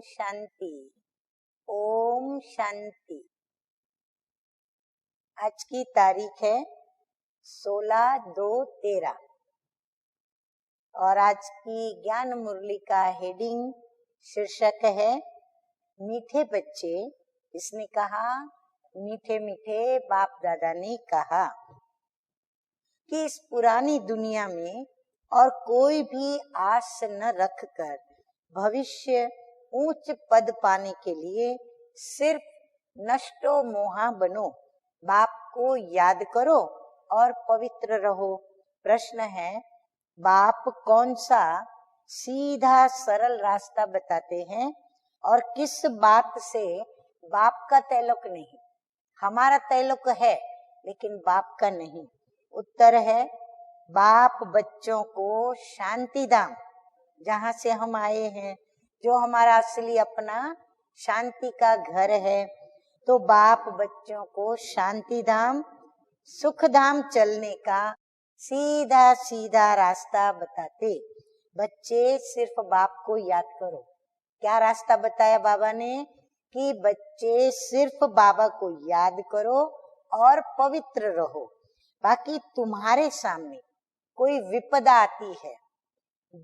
शांति। ओम शांति। आज की तारीख है 16/2/13 और आज की ज्ञान मुरली का हेडिंग शीर्षक है मीठे बच्चे। इसने कहा, मीठे मीठे बाप दादा ने कहा कि इस पुरानी दुनिया में और कोई भी आस न रखकर भविष्य उच्च पद पाने के लिए सिर्फ नष्टो मोहा बनो, बाप को याद करो और पवित्र रहो। प्रश्न है, बाप कौन सा सीधा सरल रास्ता बताते हैं और किस बात से बाप का तल्लुक नहीं? हमारा तल्लुक है लेकिन बाप का नहीं। उत्तर है, बाप बच्चों को शांति धाम, जहाँ से हम आए हैं, जो हमारा असली अपना शांति का घर है, तो बाप बच्चों को शांति धाम, सुख धाम चलने का सीधा सीधा रास्ता बताते। बच्चे सिर्फ बाप को याद करो। क्या रास्ता बताया बाबा ने? कि बच्चे सिर्फ बाबा को याद करो और पवित्र रहो। बाकी तुम्हारे सामने कोई विपदा आती है,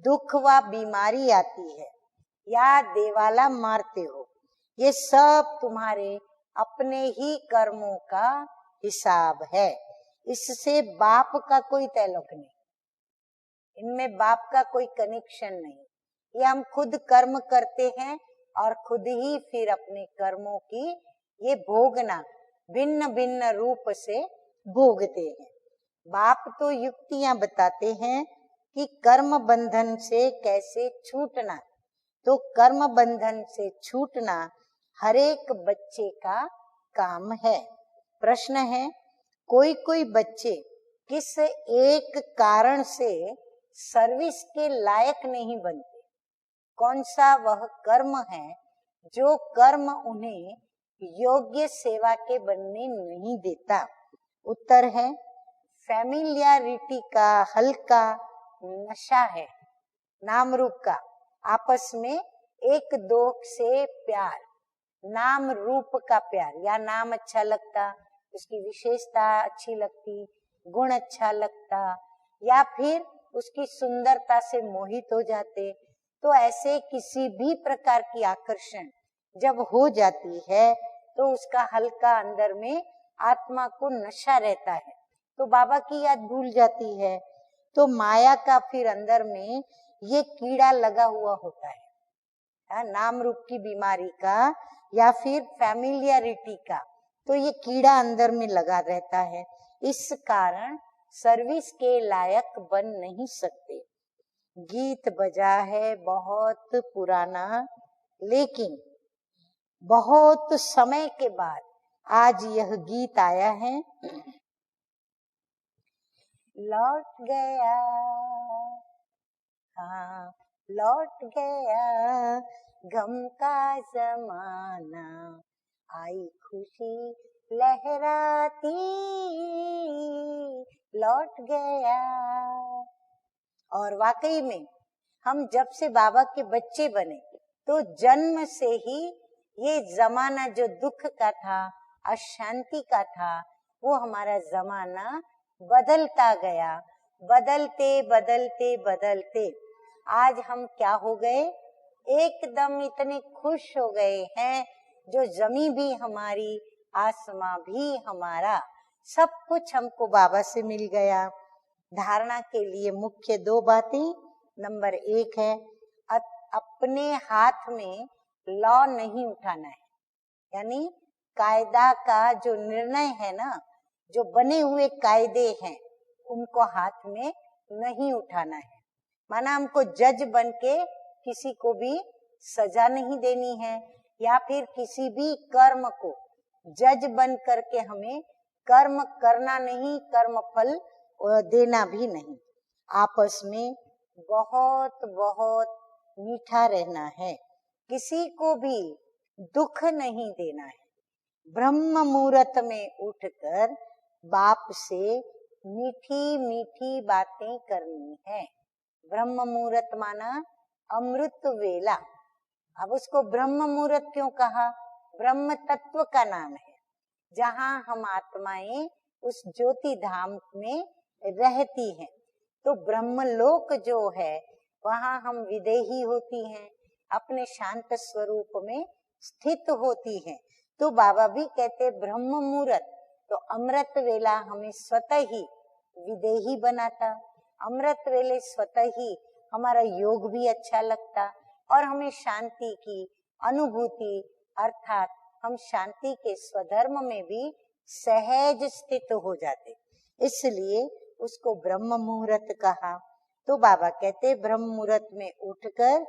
दुख व बीमारी आती है या देवाला मारते हो, ये सब तुम्हारे अपने ही कर्मों का हिसाब है। इससे बाप का कोई तल्लुक नहीं, इनमें बाप का कोई कनेक्शन नहीं। ये हम खुद कर्म करते हैं और खुद ही फिर अपने कर्मों की ये भोगना भिन्न भिन्न रूप से भोगते हैं। बाप तो युक्तियां बताते हैं कि कर्म बंधन से कैसे छूटना। तो कर्म बंधन से छूटना हर एक बच्चे का काम है। प्रश्न है, कोई कोई बच्चे किस एक कारण से सर्विस के लायक नहीं बनते? कौन सा वह कर्म है जो कर्म उन्हें योग्य सेवा के बनने नहीं देता? उत्तर है, फैमिलियरिटी का हल्का नशा है, नाम रूप का, आपस में एक दो से प्यार, नाम रूप का प्यार, या नाम अच्छा लगता, उसकी विशेषता अच्छी लगती, गुण अच्छा लगता, या फिर उसकी सुंदरता से मोहित हो जाते। तो ऐसे किसी भी प्रकार की आकर्षण जब हो जाती है तो उसका हल्का अंदर में आत्मा को नशा रहता है, तो बाबा की याद भूल जाती है। तो माया का फिर अंदर में ये कीड़ा लगा हुआ होता है, नाम रूप की बीमारी का या फिर फैमिलियरिटी का, तो ये कीड़ा अंदर में लगा रहता है। इस कारण सर्विस के लायक बन नहीं सकते। गीत बजा है बहुत पुराना, लेकिन बहुत समय के बाद आज यह गीत आया है। लौट गया, हाँ लौट गया गम का जमाना, आई खुशी लहराती, लौट गया। और वाकई में हम जब से बाबा के बच्चे बने तो जन्म से ही ये जमाना जो दुख का था, अशांति का था, वो हमारा जमाना बदलता गया। बदलते बदलते बदलते आज हम क्या हो गए? एकदम इतने खुश हो गए हैं, जो जमी भी हमारी, आसमां भी हमारा, सब कुछ हमको बाबा से मिल गया। धारणा के लिए मुख्य दो बातें। नंबर 1 है, अपने हाथ में लॉ नहीं उठाना है, यानी कायदा का जो निर्णय है ना, जो बने हुए कायदे हैं, उनको हाथ में नहीं उठाना है। माना हमको जज बन के किसी को भी सजा नहीं देनी है, या फिर किसी भी कर्म को जज बन करके हमें कर्म करना नहीं, कर्म फल देना भी नहीं। आपस में बहुत बहुत मीठा रहना है, किसी को भी दुख नहीं देना है। ब्रह्म मुहूर्त में उठकर बाप से मीठी मीठी बातें करनी है। ब्रह्म मुहूर्त माना अमृत वेला, अब उसको ब्रह्म मुहूर्त क्यों कहा? ब्रह्म तत्व का नाम है, जहाँ हम आत्माएं उस ज्योति धाम में रहती हैं। तो ब्रह्मलोक जो है वहाँ हम विदेही होती हैं, अपने शांत स्वरूप में स्थित होती हैं। तो बाबा भी कहते ब्रह्म मुहूर्त। तो अमृत वेला हमें स्वतः ही विदेही बनाता, अमृत वेले स्वतः ही हमारा योग भी अच्छा लगता और हमें शांति की अनुभूति, अर्थात हम शांति के स्वधर्म में भी सहज स्थित हो जाते, इसलिए उसको ब्रह्म मुहूर्त कहा। तो बाबा कहते ब्रह्म मुहूर्त में उठकर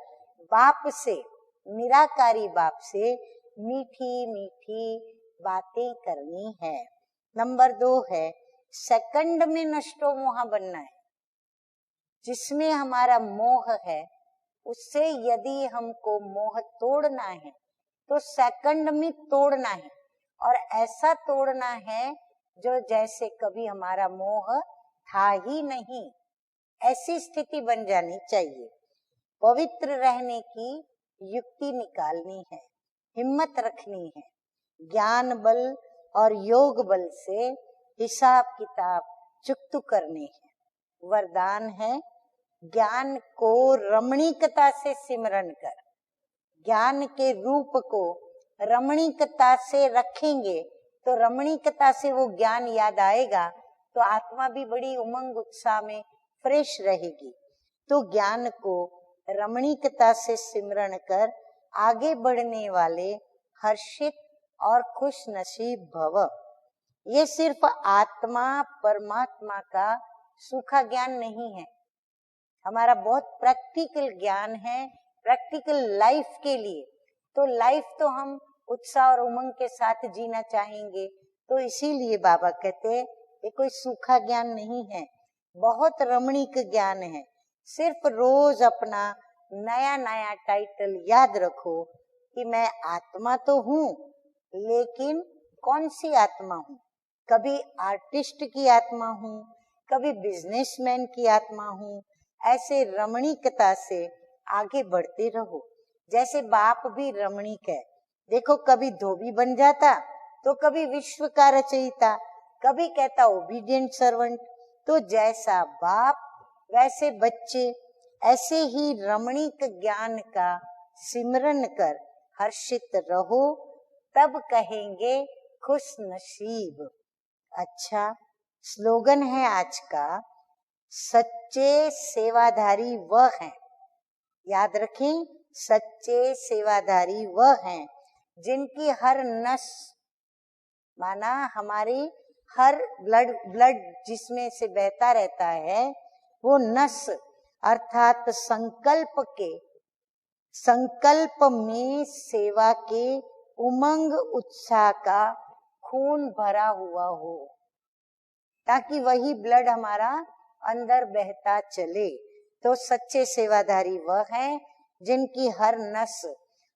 बाप से, निराकारी बाप से मीठी मीठी बातें करनी है। नंबर 2 है सेकंड में नष्टो मोह बनना है। जिसमें हमारा मोह है उससे यदि हमको मोह तोड़ना है तो सेकंड में तोड़ना है, और ऐसा तोड़ना है जो जैसे कभी हमारा मोह था ही नहीं, ऐसी स्थिति बन जानी चाहिए। पवित्र रहने की युक्ति निकालनी है, हिम्मत रखनी है, ज्ञान बल और योग बल से हिसाब किताब चुकतू करने हैं। वरदान है ज्ञान को रमणीकता से सिमरन कर। ज्ञान के रूप को रमणीकता से रखेंगे तो रमणीकता से वो ज्ञान याद आएगा तो आत्मा भी बड़ी उमंग उत्साह में फ्रेश रहेगी। तो ज्ञान को रमणीकता से सिमरण कर आगे बढ़ने वाले हर्षित और खुश नसीब भव। ये सिर्फ आत्मा परमात्मा का सूखा ज्ञान नहीं है, हमारा बहुत प्रैक्टिकल ज्ञान है, प्रैक्टिकल लाइफ के लिए। तो लाइफ तो हम उत्साह और उमंग के साथ जीना चाहेंगे, तो इसीलिए बाबा कहते ये कोई सूखा ज्ञान नहीं है, बहुत रमणीक ज्ञान है। सिर्फ रोज अपना नया नया टाइटल याद रखो कि मैं आत्मा तो हूँ, लेकिन कौन सी आत्मा हूँ? कभी आर्टिस्ट की आत्मा हूँ, कभी बिजनेसमैन की आत्मा हूँ। ऐसे रमणीकता से आगे बढ़ते रहो। जैसे बाप भी रमणीक है, देखो कभी धोबी बन जाता तो कभी विश्व का रचयिता, कभी कहता ओबीडिएंट सर्वेंट। तो जैसा बाप वैसे बच्चे, ऐसे ही रमणीक ज्ञान का सिमरन कर हर्षित रहो, तब कहेंगे खुश नसीब। अच्छा, स्लोगन है आज का, सच्चे सेवाधारी वह हैं। याद रखें, सच्चे सेवाधारी वह हैं जिनकी हर नस, माना हमारी हर ब्लड जिसमें से बहता रहता है वो नस, अर्थात संकल्प में सेवा के उमंग उत्साह का खून भरा हुआ हो, ताकि वही ब्लड हमारा अंदर बहता चले। तो सच्चे सेवाधारी वह हैं जिनकी हर नस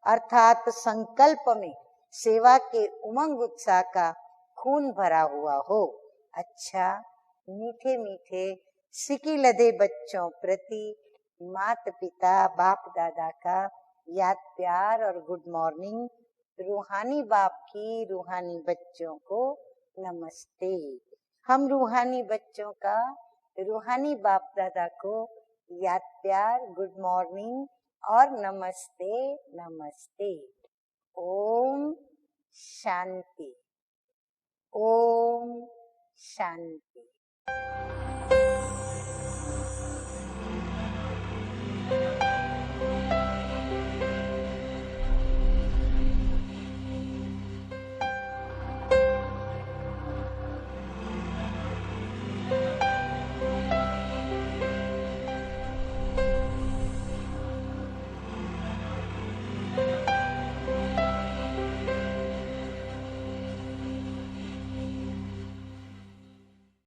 अर्थात संकल्प में सेवा के उमंग उत्साह का खून भरा हुआ हो। अच्छा, मीठे मीठे सिकी लदे बच्चों प्रति माता पिता बाप दादा का याद प्यार और गुड मॉर्निंग। रूहानी बाप की रूहानी बच्चों को नमस्ते। हम रूहानी बच्चों का रूहानी बाप दादा को याद प्यार, गुड मॉर्निंग और नमस्ते नमस्ते। ओम शांति, ओम शांति।